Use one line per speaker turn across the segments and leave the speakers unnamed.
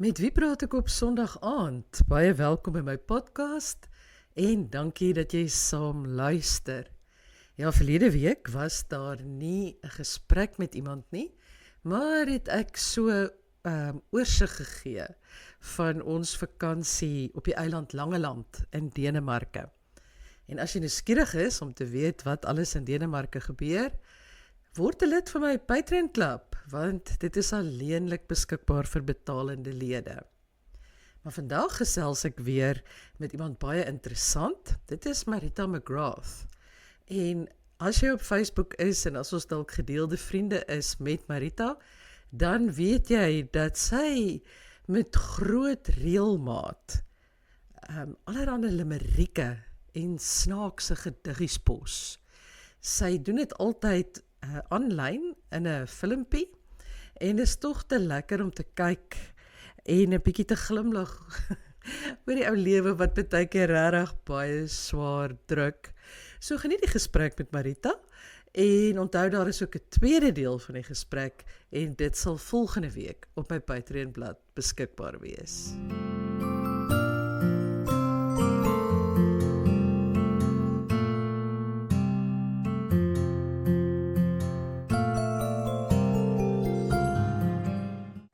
Met wie praat ek op Sondag aand? Baie welkom by my podcast en dankie dat jy saam luister. Ja, verlede week was daar nie 'n gesprek met iemand nie, maar het ek so oorsig gegee van ons vakansie op die eiland Langeland in Denemarke. En as jy nuuskierig is om te weet wat alles in Denemarke gebeur, word 'n lid van my Patreon Club, want dit is alleenlik beskikbaar vir betalende lede. Maar vandag gesels ek weer met iemand baie interessant. Dit is Marita McGrath. En as jy op Facebook is en as ons dalk gedeelde vriende is met Marita, dan weet jy dat sy met groot reëlmaat allerhande limerieke en snaakse gediggies pos. Sy doen dit altyd aanlyn in 'n filmpie en is tog te lekker om te kyk en 'n bietjie te glimlag oor die ou lewe wat baie keer regtig baie swaar druk. So geniet die gesprek met Marita en onthou daar is ook 'n tweede deel van die gesprek en dit sal volgende week op my Patreon blad beskikbaar wees.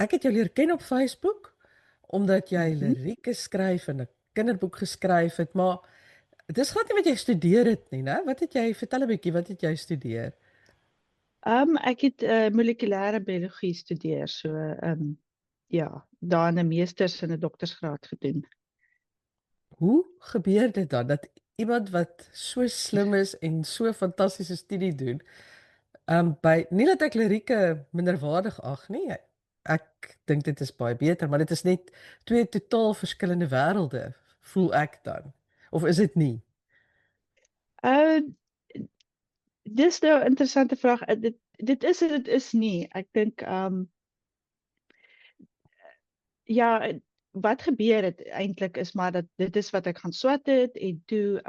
Ek het jou leer ken op Facebook, omdat jy lirieke skryf en 'n kinderboek geskryf het, maar dis glad nie wat jy studeer het nie, né? Wat het jy, vertel 'n bietjie, wat het jy studeer?
Ek het molekulêre biologie studeer, so ja, daar 'n meesters en 'n doktorsgraad gedoen.
Hoe gebeur dit dan, dat iemand wat so slim is en so fantastiese studie doen, nie dat ek lirieke minderwaardig ag nie, ek dink dit is baie beter, maar dit is net twee totaal verskillende wêrelde, voel ek dan, of is dit nie?
Uh Dis nou 'n interessante vraag. Dit is en dit is nie. Ek dink ja, wat gebeur het eintlik is maar dat dit is wat ek gaan swat het en toe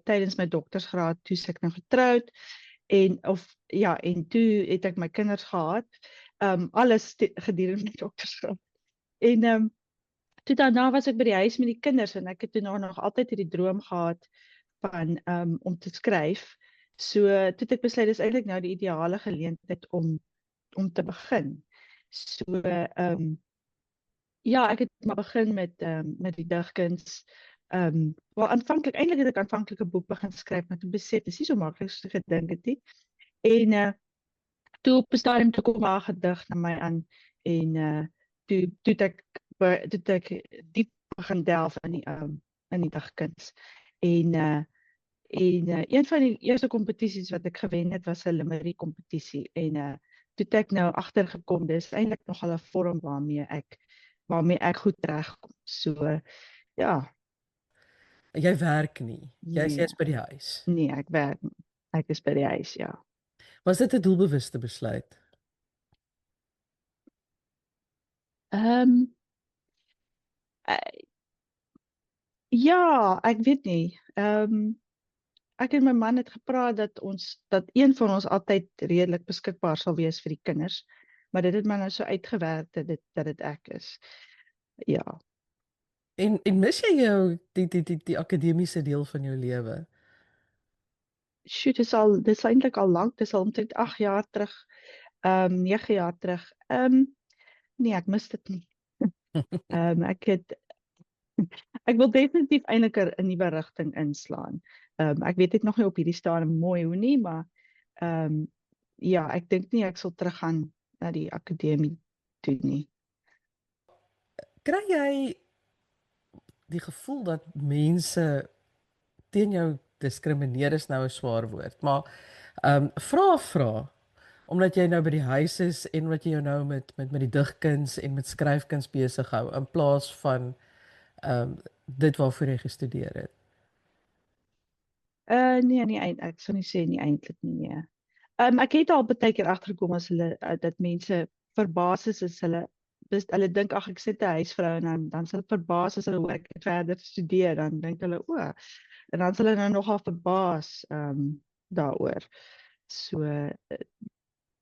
tydens my doktorsgraad toe ek nou getroud en toe het ek my kinders gehad. Alles gedurende my doktorsgraad. En toe daarna was ek by die huis met die kinders en ek het toe nog altyd hierdie droom gehad van om te skryf. So toe het ek besluit dis eintlik nou die ideale geleentheid om te begin. So ja, ek het maar begin met die digkuns. Wel aanvanklik het ek 'n boek begin skryf, maar toe besef dis nie so maklik soos ek gedink het nie. En toe op 'n stadium toe kom daar 'n gedig na my aan en toe het ek diep begin delf in die digkuns. En een van die eerste kompetisies wat ek gewen het was 'n limerick kompetisie en toe het ek nou agtergekom dis eintlik nogal 'n vorm waarmee ek goed regkom. So ja.
Jy werk nie. Jy's
Nee.
by die huis.
Nee, ek werk nie. Ek is by die huis, ja.
Was dit 'n doelbewuste besluit?
Ja, ek weet nie. Ek en my man het gepraat dat een van ons altyd redelik beskikbaar sal wees vir die kinders, maar dit het my nou so uitgewerk dat dit ek is. Ja.
En mis jy jou die akademiese deel van jou lewe?
Shoot, dis eintlik al lank, dis al omtrent 8 jaar terug, 9 jaar terug. Nee, ek mis dit nie. Ek wil definitief eintlik 'n nuwe rigting inslaan. Ek weet dit nog nie op hierdie stadium mooi hoe nie, maar ja, ek dink nie ek sal teruggaan na die akademie toe nie.
Kry jy die gevoel dat mense teen jou diskrimineer, is nou 'n swaar woord, maar vra omdat jy nou by die huis is en wat jy jou nou met die digkuns en met skryfkuns besig hou in plaas van dit waarvoor jy gestudeer het?
Nee, ek sou nie sê nie eintlik nie. Nee. Ek het al baie keer agtergekom as hulle dat mense verbaas is as hulle dink ag ek sit 'n huisvrou en dan sal hulle verbaas as hulle hoor ek het verder studeer, dan dink hulle en dan sal hulle nou nogal verbaas daaroor. So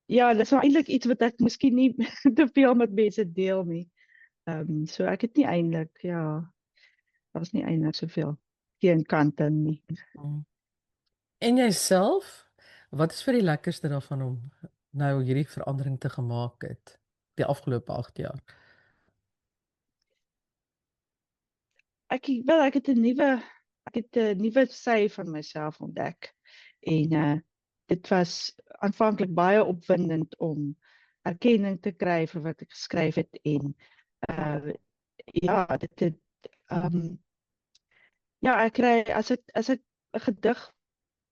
ja, dit is nou eintlik iets wat ek miskien nie te veel met mense deel nie. So ek het nie eintlik, ja, daar's nie eintlik soveel teenkante nie.
Mm. En jouself, wat is vir die lekkerste daarvan om nou hierdie verandering te gemaak het die afgelope 8 jaar?
Ek het 'n nuwe sy van myself ontdek. En dit was aanvanklik baie opwindend om erkenning te kry vir wat ek geskryf het en uh ja, dit het ja, ek kry as ek 'n gedig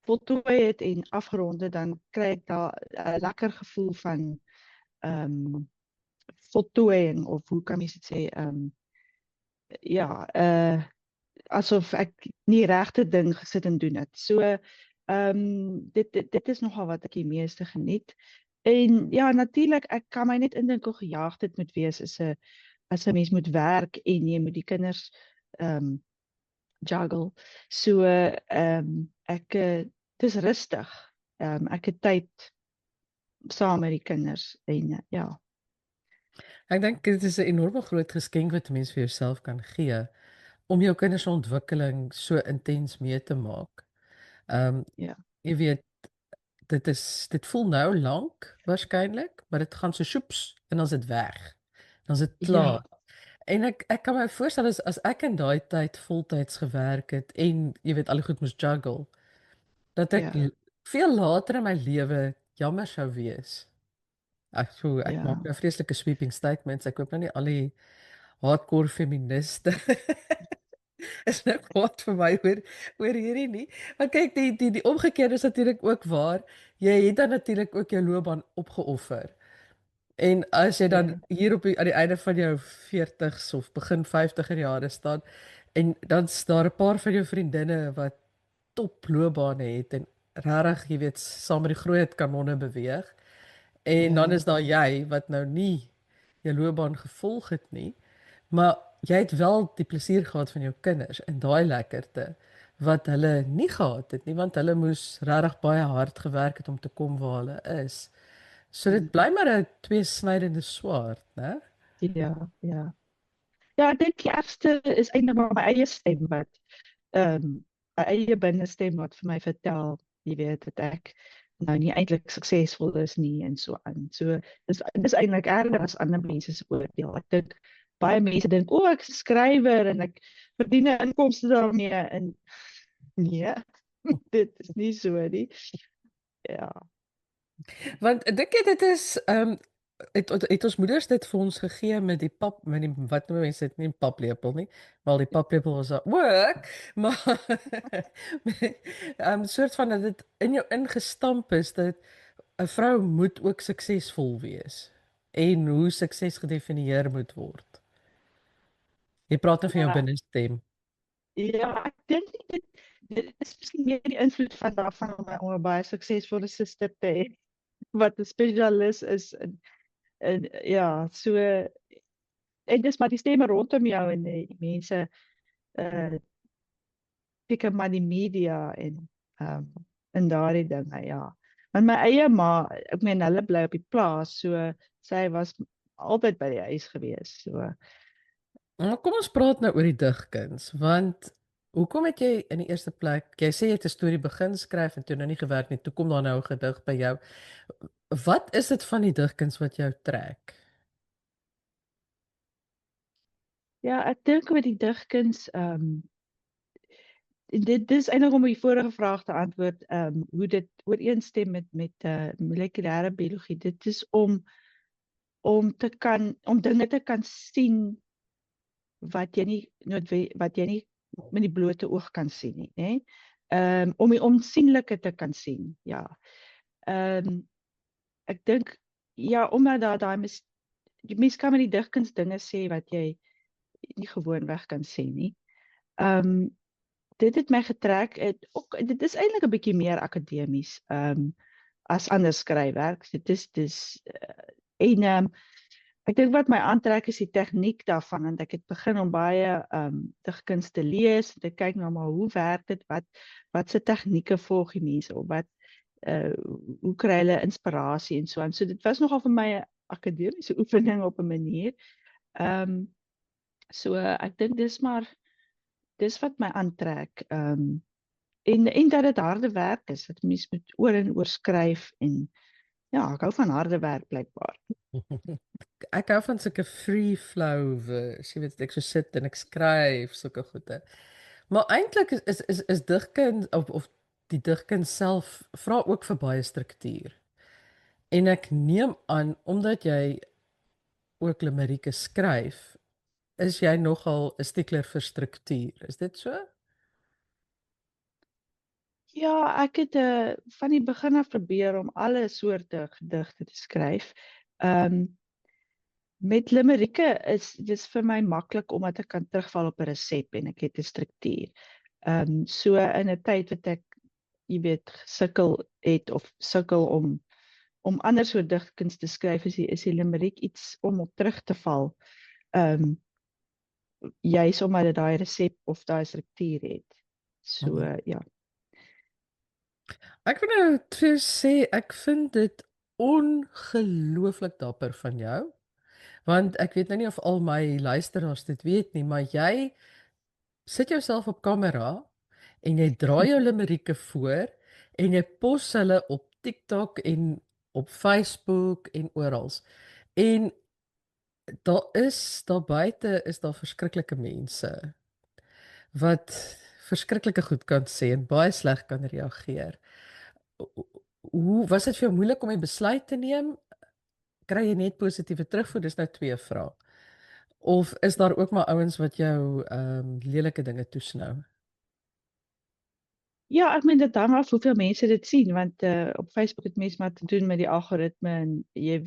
voltooi het en afgerond het, dan kry ek daar 'n lekker gevoel van voltooiing, of hoe kan mens dit sê? Ja, asof ek nie regte ding gesit en doen het. So dit is nogal wat ek die meeste geniet. En ja, natuurlik, ek kan my net indink hoe gejaagd dit moet wees as 'n mens moet werk en jy moet die kinders juggle. So dis rustig. Ek het tyd saam met die kinders en ja.
Ek dink dit is 'n enorme groot geskenk wat 'n mens vir jouself kan gee om jou kinders se ontwikkeling so intens mee te maak.
Ja.
Jy weet, dit voel nou lank waarskynlik, maar dit gaan so sjoeps en dan is dit weg. Dan is dit klaar.
Ja,
En ek kan my voorstel as ek in daai tyd voltyds gewerk het en jy weet al die goed moes juggle, dat ek
ja,
veel later in my lewe jammer sou wees. Ek maak
ja,
nou vreeslike sweeping statements. Ek hoop nou nie al die hardcore feministe is nou kwaad vir my oor hierdie nie. Maar kyk, die omgekeerde is natuurlik ook waar. Jy het dan natuurlik ook jou loopbaan opgeoffer. En as jy dan
ja,
hier aan die einde van jou 40s of begin 50er jare staan en dan's daar 'n paar van jou vriendinne wat top loopbane het en regtig, jy weet, saam met die groot kanonne beweeg. En dan
ja,
is daar jy wat nou nie jou loopbaan gevolg het nie, maar jy het wel die plesier gehad van jou kinders en daai lekkerte wat hulle nie gehad het nie, want hulle moes regtig baie hard gewerk het om te kom waar hulle is. So dit bly maar 'n tweesnydende swaard, né?
ja, ja. Ja, ek dink die ergste is eintlik maar my eie stem wat my eie binnenstem wat vir my vertel, jy weet, dat ek nou nie eintlik suksesvol is nie en so aan. So dis eintlik erger as ander mense se oordeel. Ek dink baie mense dink, "O, ek is 'n skrywer en ek verdien 'n inkomste daarmee," en nee, dit is nie so nie. Ja.
Want dink jy dit is het ons moeders dit vir ons gegee met die met die wat noem mense dit, nie paplepel nie, wel die paplepel was daar ook, maar soort van dat dit in jou ingestamp is dat 'n vrou moet ook suksesvol wees en hoe sukses gedefinieer moet word. Jy praat nou van jou
Ja,
binnestem.
ja, ek dink dit is miskien meer die invloed van daarvan om 'n baie suksesvolle suster te hê wat 'n spesialis is in ja, so en dis maar die stemme rondom jou en die mense uh seker maar die media en daardie dinge, ja. Maar my eie ma, ek meen hulle bly op die plaas, so sy was altyd by die huis gewees. So
Maar kom ons praat nou oor die digkuns, want hoekom het jy in die eerste plek, jy sê jy het 'n storie begin skryf en toe nou nie gewerk nie, toe kom daar nou 'n gedig by jou. Wat is dit van die digkuns wat jou trek?
ja, ek dink met die digkuns dit is eintlik om die vorige vraag te antwoord, hoe dit ooreenstem met molekulêre biologie. Dit is om dinge te kan sien wat jy nie wat jy nie met die blote oog kan sien nie, nê? Om die onsienlike te kan sien. Ja. Ek dink ja, omdat daar daai mens kan met die digkuns dinge sê wat jy nie gewoonweg kan sê nie. Dit het my getrek. Dit is eintlik 'n bietjie meer akademies as ander skryfwerk. Ek dink wat my aantrek is die tegniek daarvan, en ek het begin om baie digkuns te lees en te kyk nou maar hoe werk dit, wat se tegnieke volg die mense op, hoe kry hulle inspirasie en so aan. So dit was nogal vir my 'n akademiese oefening op 'n manier. So ek dink dis wat my aantrek. En dat dit harde werk is, dat mens moet oor en oor skryf en ja, ek hou van harde werk blykbaar.
Ek hou van sulke free flow vers, jy weet ek so sit en ek skryf sulke goede. Maar eintlik is digkuns of die digkuns self vra ook vir baie struktuur. En ek neem aan omdat jy ook limerieke skryf, is jy nogal 'n stiekler vir struktuur. Is dit so?
Ja, ek het van die begin af probeer om alle soorte gedigte te skryf. Met limerieke is dis vir my maklik omdat ek kan terugval op 'n resep en ek het 'n struktuur. So in 'n tyd wat ek, jy weet, gesukkel het of sukkel om ander soort digkuns te skryf, is die limeriek iets om op terug te val. Um Juis omdat dit daai resep of daai struktuur het. So ja.
Ek wil nou vir jou sê ek vind dit ongelooflik dapper van jou, want ek weet nou nie of al my luisteraars dit weet nie, maar jy sit jouself op kamera en jy draai jou limerieke voor en jy pos hulle op TikTok en op Facebook en oral. En daar buite is daar verskriklike mense wat verskriklike goed kan sê en baie sleg kan reageer. Hoe was dit vir jou moeilik om 'n besluit te neem? Kry jy net positiewe terugvoer? Dis nou twee vrae. Of is daar ook maar ouens wat jou lelike dinge toesnou?
Ja, ek meen dit hang af hoeveel mense dit sien, want op Facebook het mense maar te doen met die algoritme en jy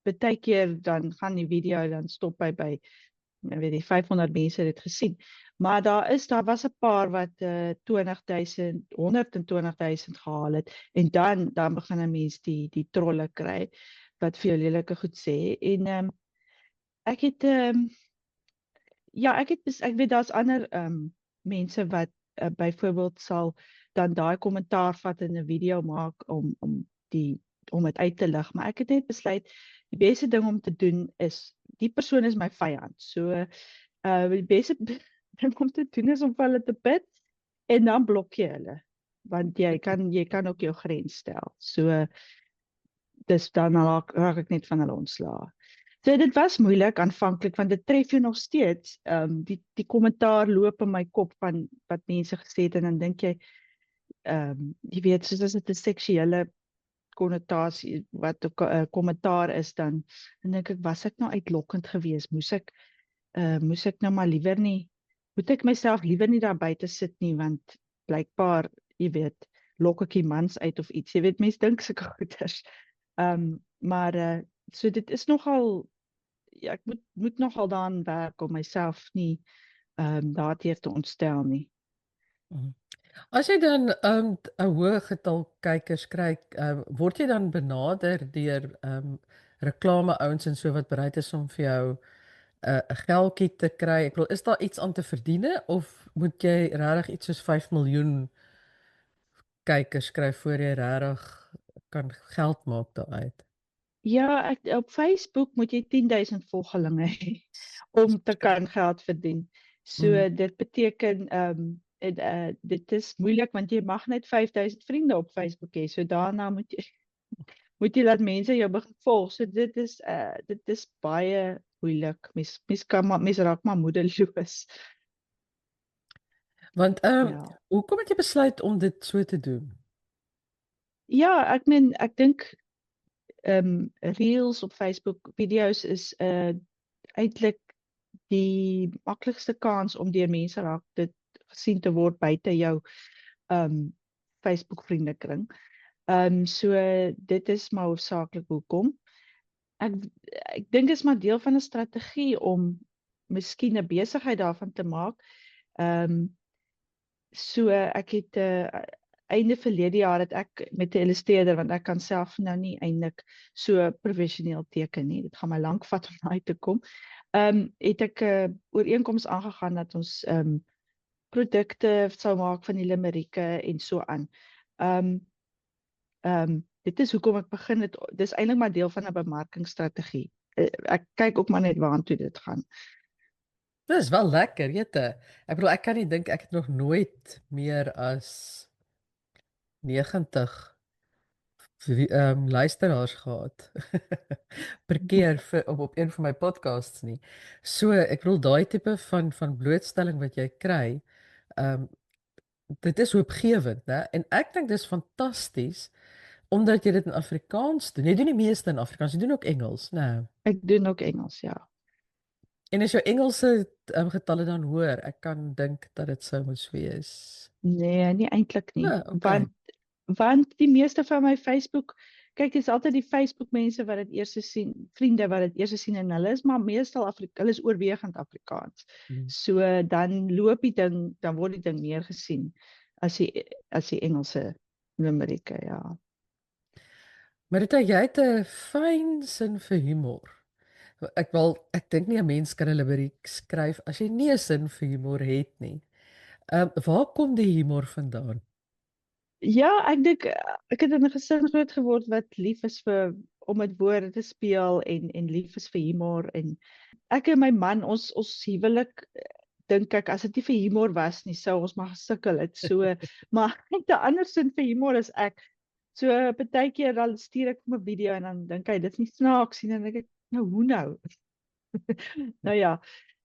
baie keer dan gaan die video dan stop by ek weet nie 500 mense het dit gesien. Maar daar was 'n paar wat 20.000, 120.000 gehaal het en dan begin 'n mens die trolle kry wat vir jou lelike goed sê en ek het ja, ek weet daar's ander mense wat byvoorbeeld sal dan daai kommentaar vat en 'n video maak om dit uit te lig, maar ek het net besluit die beste ding om te doen is die persoon is my vyand. So die beste ding om te doen is om vir hulle te bid en dan blok jy hulle, want jy kan ook jou grens stel. So dis dan raak ek net van hulle ontslae. So dit was moeilik aanvanklik want dit tref jou nog steeds. Die kommentaar loop in my kop van wat mense gesê het en dan dink jy jy weet soos as dit 'n seksuele konnotasie wat ook 'n kommentaar is dan dink ek was ek nou uitlokkend geweest. Moes ek nou maar liewer nie moet ek myself liewer nie daar buite sit nie want blykbaar jy weet lok ek die mans uit of iets. Jy weet mense dink sulke goeters. Maar so dit is nogal ja, ek moet nogal daaraan werk om myself nie daarteer te ontstel nie.
As jy dan 'n hoë getal kykers kry, word jy dan benader deur reklame ouens en so wat bereid is om vir jou 'n geldjie te kry? Ek bedoel, is daar iets aan te verdiene of moet jy regtig iets soos 5 miljoen kykers kry voor jy regtig kan geld maak daaruit?
Ja, op Facebook moet jy 10.000 volgelinge hê om te kan geld verdien. So dit beteken dit is moeilik want jy mag net 5.000 vriende op Facebook hê. So daarna moet jy laat mense jou begin volg. So dit is baie moeilik. Mens raak maar moedeloos.
Want
Ja.
hoekom het jy besluit om dit so te doen?
Ja, ek dink reels op Facebook video's is eintlik die maklikste kans om deur mense raak dit gesien te word buite jou Facebook vriendekring. So dit is maar hoofsaaklik hoekom. Ek dink is maar deel van 'n strategie om miskien 'n besigheid daarvan te maak. So ek het einde verlede jaar het ek met 'n illustreerder want ek kan self nou nie eintlik so professioneel teken nie. Dit gaan my lank vat om uit te kom. Het ek 'n ooreenkoms aangegaan dat ons produkte sou maak van die limerieke en so aan. Dit is hoekom ek begin het. Dis eintlik maar deel van 'n bemarkingsstrategie. Ek kyk ook maar net waartoe dit gaan.
Dis wel lekker, jette. Ek bedoel ek kan nie dink ek het nog nooit meer as 90 luisteraars gehad per keer op een van my podcasts nie. So ek bedoel daai tipe van blootstelling wat jy kry, ehm dit is hoopgewend, né? En ek dink dis fantasties omdat jy dit in Afrikaans doen. Jy doen die meeste in Afrikaans, jy doen ook Engels, né?
Ek doen ook Engels, ja.
En as jou Engelse getalle dan hoor, ek kan dink dat dit sou moes wees.
Nee, nie eintlik nie.
Ja, okay.
Want die meeste van my Facebook, kyk, dis altyd die Facebook mense wat dit eers sien, vriende wat dit eers sien en hulle is maar meestal hulle is oorwegend Afrikaans.
Hmm.
So dan loop die ding, dan word die ding meer gesien as die Engelse limerieke, ja.
Marita, jy het 'n fyn sin vir humor. Ek dink nie 'n mens kan 'n limerick skryf as jy nie 'n sin vir humor het nie. Waar kom die humor vandaan?
Ja, ek dink ek het in 'n gesin groot geword wat lief is vir om met woorde te speel en lief is vir humor en ek en my man ons huwelik dink ek as dit nie vir humor was nie sou ons maar gesukkel het. So maar net 'n ander sin vir humor is ek so partykeer dan stuur ek hom 'n video en dan dink hy dit's nie snaaks nie en dan dink ek nou hoe nou? Nou ja.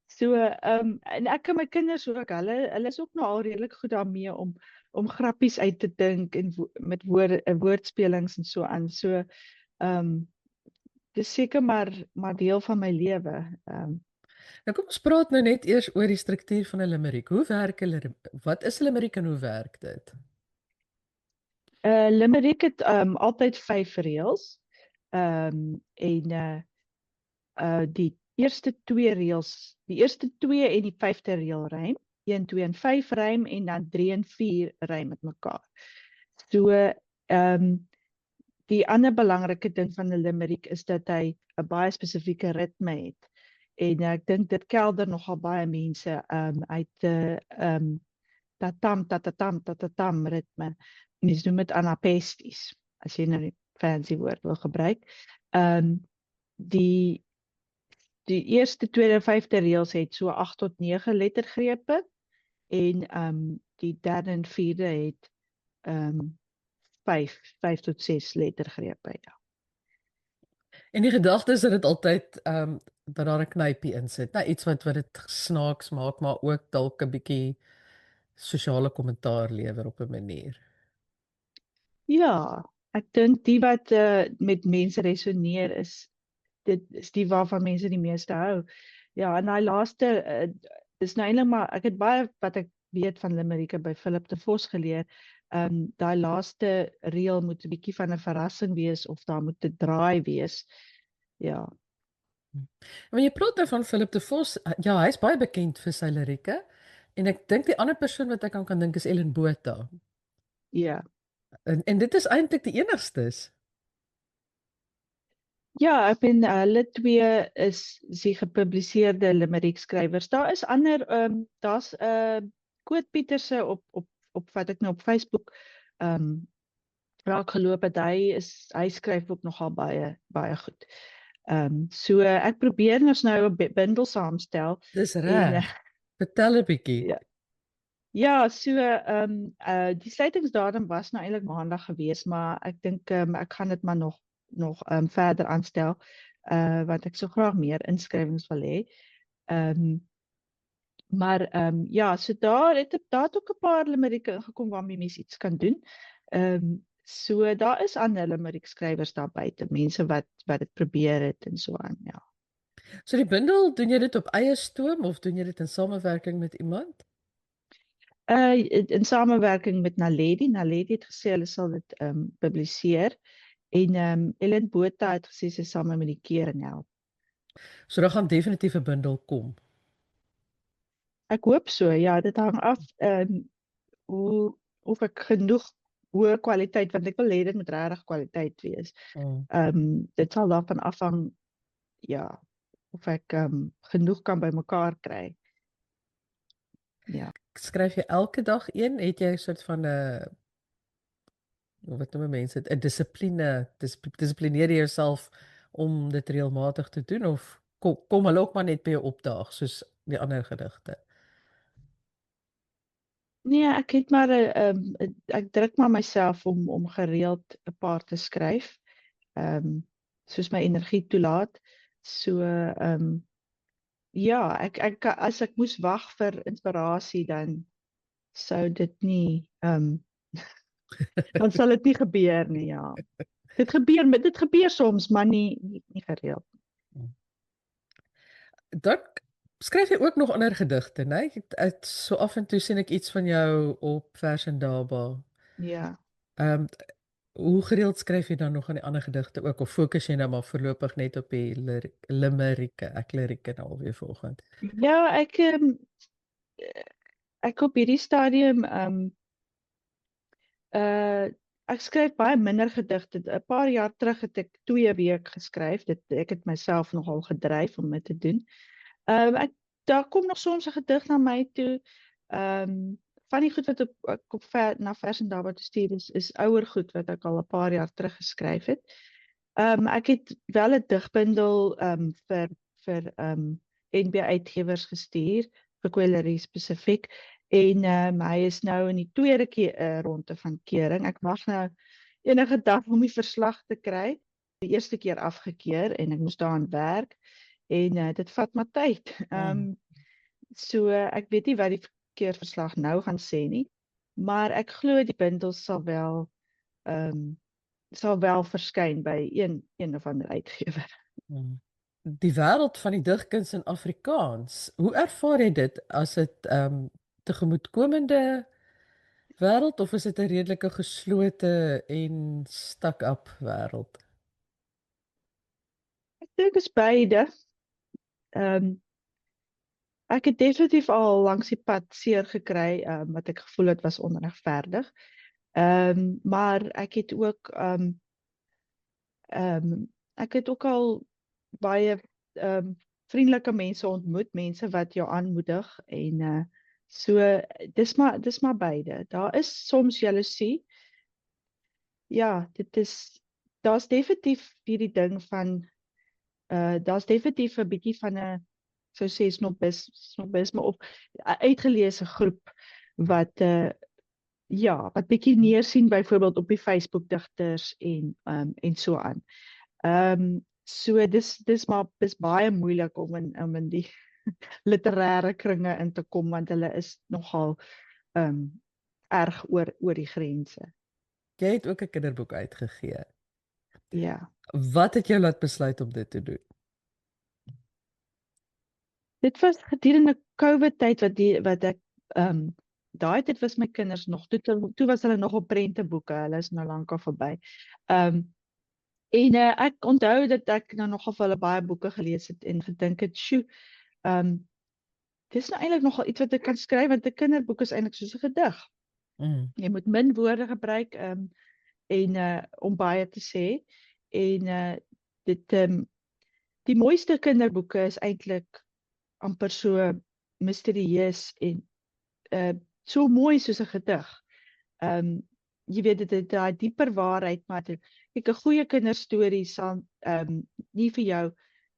So en ek en my kinders ook hulle is ook nou al redelik goed daarmee om grappies uit te dink en met woordspelings en so aan. So dis seker maar deel van my lewe.
Nou kom ons praat nou net eers oor die struktuur van 'n limerick. Hoe werk 'n wat is 'n limerick en hoe werk dit?
Limerick het altyd 5 reëls. En die eerste 2 reëls, die eerste 2 en die 5de reël rym. 1, 2 en 5 rym en dan 3 en 4 rym met mekaar. So die ander belangrike ding van 'n limerick is dat hy 'n baie spesifieke ritme het. En ek dink dit kelder nogal baie mense uit tatam tatatam tatatam ritme. Mens noem dit anapesties as jy nou die fancy woord wil gebruik. Die eerste, tweede en 5de reëls het so 8 tot 9 lettergrepe en die derde en vierde het 5 tot 6 lettergrepe, ja.
En die gedagte is dat dit altyd dat daar 'n knypie in sit. Nou iets wat dit snaaks maak, maar ook dalk 'n bietjie sosiale kommentaar lewer op 'n manier.
Ja, ek dink die wat met mense resoneer dit is die waarvan mense die meeste hou. Ja, en daai laaste dis nou eintlik maar ek het baie wat ek weet van limerieke by Philip de Vos geleer. Daai laaste reël moet 'n bietjie van 'n verrassing wees of daar moet 'n draai wees. Ja.
Maar jy praat nou van Philip de Vos. Ja, hy's baie bekend vir sy lirieke. En ek dink die ander persoon wat ek aan kan dink is Ellen Botha.
Ja.
En dit is eintlik die enigstes.
Ja, ek ben hulle twee is die gepubliseerde limerick skrywers. Daar is ander daar's Koot Pieterse op wat ek nou op Facebook raak geloop het. Hy skryf ook nogal baie goed. So ek probeer nou 'n bundel saamstel.
Dis reg. Vertel 'n bietjie.
Ja. Ja, so die sluitingsdatum was nou eintlik maandag gewees, maar ek dink ek gaan dit maar nog verder aanstel want ek sou graag meer inskrywings wil hê. Maar ja, so daar het ook 'n paar limerieke ingekom waarmee mens iets kan doen. So daar is ander limerick skrywers daar buite, mense wat dit probeer het en so aan, ja.
So die bundel, doen jy dit op eie stoom of doen jy dit in samewerking met iemand?
In samewerking met Naledi. Naledi het gesê hulle sal dit publiseer en Ellen Botha het gesê sy sal met die kering help.
So daar gaan definitief 'n bundel kom.
Ek hoop so, ja, dit hang af of ek genoeg hoë kwaliteit, want ek wil hê dit moet regtig kwaliteit wees. Dit sal daarvan afhang, ja, of ek genoeg kan bymekaar kry. Ja.
Skryf jy elke dag een? Het jy 'n soort van 'n wat noem mense dit, 'n dissipline, dissiplineer jy jouself om dit reëlmatig te doen of kom hulle ook maar net by jou opdaag, soos die ander gedigte?
Nee, ek het maar ek druk maar myself om gereeld 'n paar te skryf. Soos my energie toelaat. So ja, as ek moes wag vir inspirasie dan sou dit nie dan sal dit nie gebeur nie, ja. Dit gebeur soms, maar nie gereeld.
Dan skryf jy ook nog ander gedigte, né? So af en toe sien ek iets van jou op Vers en Daba.
Ja.
Ehm hoe gereeld skryf jy dan nog aan die ander gedigte ook of fokus jy nou maar voorlopig net op die limerieke? Ek lirieke nou alweer volgend.
Ja, ek op hierdie stadium ek skryf baie minder gedigte. 'n Paar jaar terug het ek 2 week geskryf. Ek het myself nogal gedryf om dit te doen. Daar kom nog soms 'n gedig na my toe. Van die goed wat ek na Vers en Daba toe stuur is ouer goed wat ek al 'n paar jaar terug geskryf het. Ek het wel 'n digbundel vir NB Uitgewers gestuur vir Kwellerie spesifiek en hy is nou in die tweede ronde van keuring. Ek wag nou enige dag om die verslag te kry. Die eerste keer afgekeur en ek moes daaraan werk en dit vat maar tyd. So ek weet nie wat die keurverslag nou gaan sê nie, maar ek glo die bundel sal wel verskyn by een of ander uitgewer.
Die wêreld van die digkuns in Afrikaans. Hoe ervaar jy dit as dit tegemoetkomende wêreld of is dit 'n redelike geslote en stuck-up wêreld?
Ek dink is beide. Ek het definitief al langs die pad seer gekry wat ek gevoel het was onregverdig. Maar ek het ook al baie vriendelike mense ontmoet, mense wat jou aanmoedig en so dis maar beide. Daar is soms jaloesie. Ja, daar's definitief hierdie ding van daar's definitief 'n bietjie van 'n sou sê snobisme of 'n uitgeleese groep wat wat bietjie neersien byvoorbeeld op die Facebook digters en so aan. So dis baie moeilik om in die literêre kringe in te kom want hulle is nogal erg oor die grense.
Jy het ook 'n kinderboek uitgegee.
Ja.
Wat het jou laat besluit om dit te doen?
Dit was gedurende COVID tyd wat ek daai tyd was my kinders nog toe was hulle nog op prenteboeke. Hulle is nou lankal verby. En ek onthou dat ek nou nogal vir hulle baie boeke gelees het en gedink het, "Sjoe, dis nou eintlik nogal iets wat ek kan skryf want 'n kinderboek is eintlik soos 'n gedig." Jy moet min woorde gebruik en om baie te sê en die mooiste kinderboeke is eintlik amper so misterieus en so mooi soos 'n gedig. Jy weet dit het daai dieper waarheid, maar kyk 'n goeie kinderstorie sal nie vir jou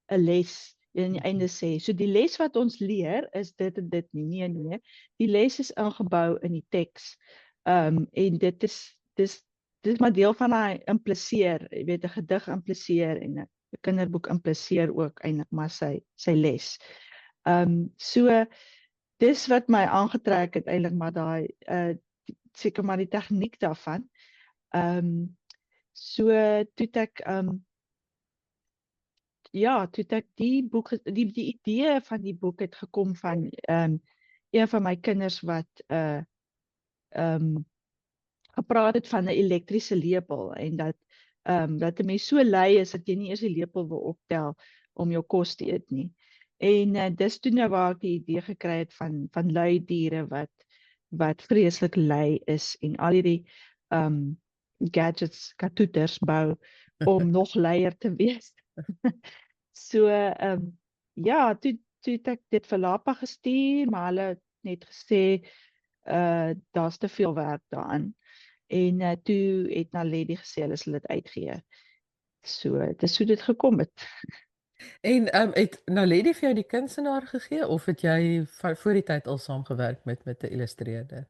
'n les aan die einde sê. So die les wat ons leer is dit en dit nie. Nee. Die les is ingebou in die teks. En dit is maar deel van daai impliseer, jy weet 'n gedig impliseer en 'n kinderboek impliseer ook eintlik maar sy les. So dis wat my aangetrek het eintlik maar daai seker maar die tegniek daarvan. So toe ek toe ek die boek die idee van die boek het gekom van een van my kinders wat gepraat het van 'n elektriese lepel en dat 'n mens so lui is dat jy nie eers die lepel wil optel om jou kos te eet nie. En dis toe nou waar ek die idee gekry het van lui diere wat vreeslik lui is en al hierdie gadgets, katoeters bou om nog luier te wees. So toe het ek dit vir Lapa gestuur, maar hulle het net gesê daar's te veel werk daaraan. En toe het Naledi gesê hulle sal dit uitgee. So dis hoe dit gekom het.
En het Naledi vir jou die kunstenaar gegee of het jy voor die tyd al saamgewerk met 'n illustreerder?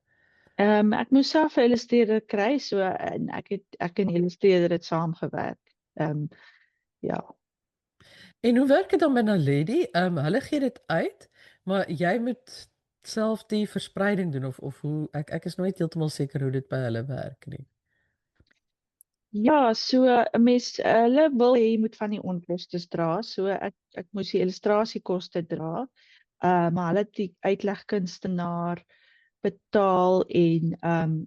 Ek moes self 'n illustreerder kry, so en ek en die illustreerder het saamgewerk. Ja.
En hoe werk dit dan met Naledi? Hulle gee dit uit, maar jy moet self die verspreiding doen of hoe ek is nooit heeltemal seker hoe dit by hulle werk nie.
Ja, so 'n mens hulle wil hê jy moet van die onkostes dra, so ek moes die illustrasiekoste dra. Maar hulle het die uitlegkunstenaar betaal en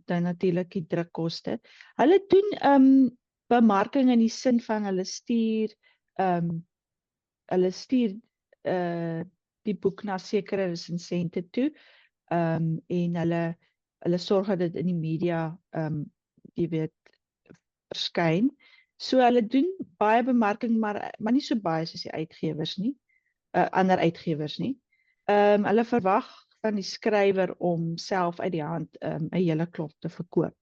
dan natuurlik die drukkoste. Hulle doen bemarking in die sin van hulle stuur die boek na sekere resensente toe. En hulle sorg dat dit in die media jy weet verskyn. So hulle doen baie bemarking, maar nie so baie soos die uitgewers nie, ander uitgewers nie. Hulle verwag van die skrywer om self uit die hand 'n hele klop te verkoop.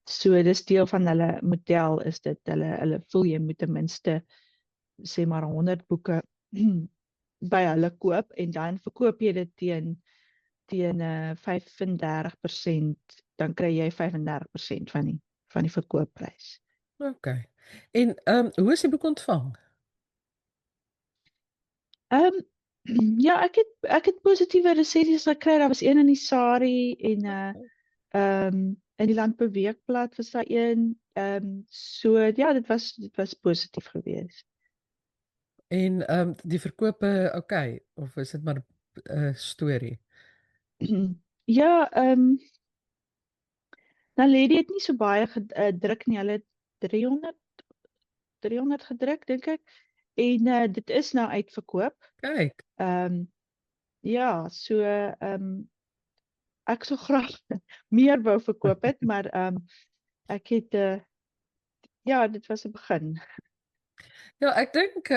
So dis deel van hulle model is dit hulle voel jy moet ten minste sê maar 100 boeke by hulle koop en dan verkoop jy dit teen 35%, dan kry jy 35% van die verkoopprys.
Okay. En hoe is die boek ontvang?
Ja, ek het positiewe resensies gekry. Daar was een in die Sari en in die Landbouweekblad was daar een. So ja, dit was positief geweest.
En die verkope okay of is dit maar 'n storie?
Ja, Naledi het nie so baie gedruk nie. Hulle het 300 gedruk dink ek. En dit is nou uitverkoop.
Kyk.
Ja, so ek sou graag meer wou verkoop het, maar ek het ja, dit was 'n begin.
Ja, ek dink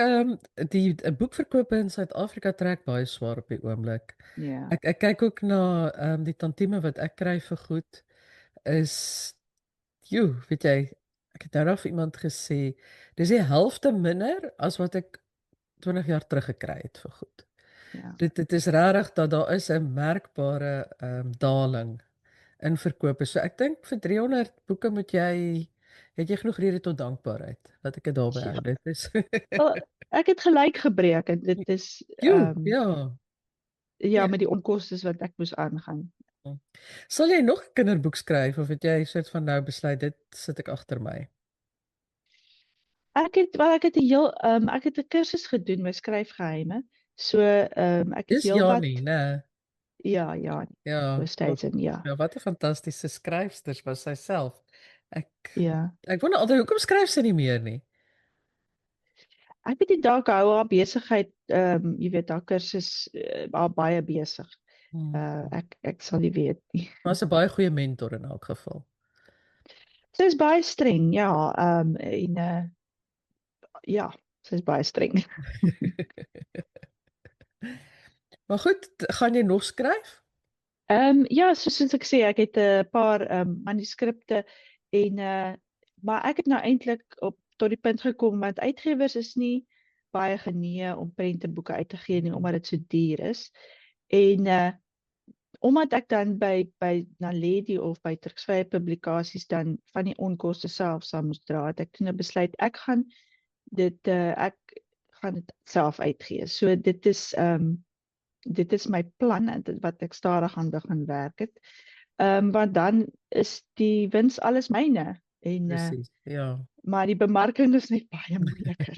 die boekverkope in Suid-Afrika trek baie swaar op die oomblik.
Ja.
Ek kyk ook na die tantieme wat ek kry vir goed is weet jy, ek het nou vir iemand gesê, dis die helfte minder as wat ek 20 jaar terug gekry het vir goed.
Ja.
Dit is rarig dat daar is 'n merkbare daling in verkope. So ek dink vir 300 boeke het jy genoeg rede tot dankbaarheid. Laat ek dit daarby hou. Dit is
Wel, ek het gelyk gebreek en dit is
ja.
ja, met die onkoste wat ek moes aangaan.
Sal jy nog 'n kinderboek skryf of het jy soort van nou besluit dit sit ek agter my?
Ek het 'n kursus gedoen met skryfgeheime. So ek het
Dis Janie, né?
Ja,
Ja.
steeds en ja.
Ja, wat 'n fantastiese skryfster was sy self.
Ja.
Ek wonder altyd hoekom skryf sy nie meer nie?
Ek weet nie dalk hou haar besigheid jy weet haar kursus haar baie besig. Ek sal nie weet nie.
Maar sy 'n baie goeie mentor in elk geval.
Sy is baie streng, ja, en ja, sy is baie streng.
Maar goed, gaan jy nog skryf?
Ja, soos ek sê, ek het 'n paar manuskripte en maar ek het nou eintlik tot die punt gekom want uitgewers is nie baie genee om prentenboeke uit te gee nie omdat dit so duur is. En omdat ek dan by Naledi of by druksvrye publikasies dan van die onkoste self sou moes dra, het ek toe nou besluit ek gaan dit self uitgee. So dit is my plan en wat ek stadig aan begin werk het. Want dan is die wins alles myne en
Presies, ja.
maar die bemarking is net baie moeiliker.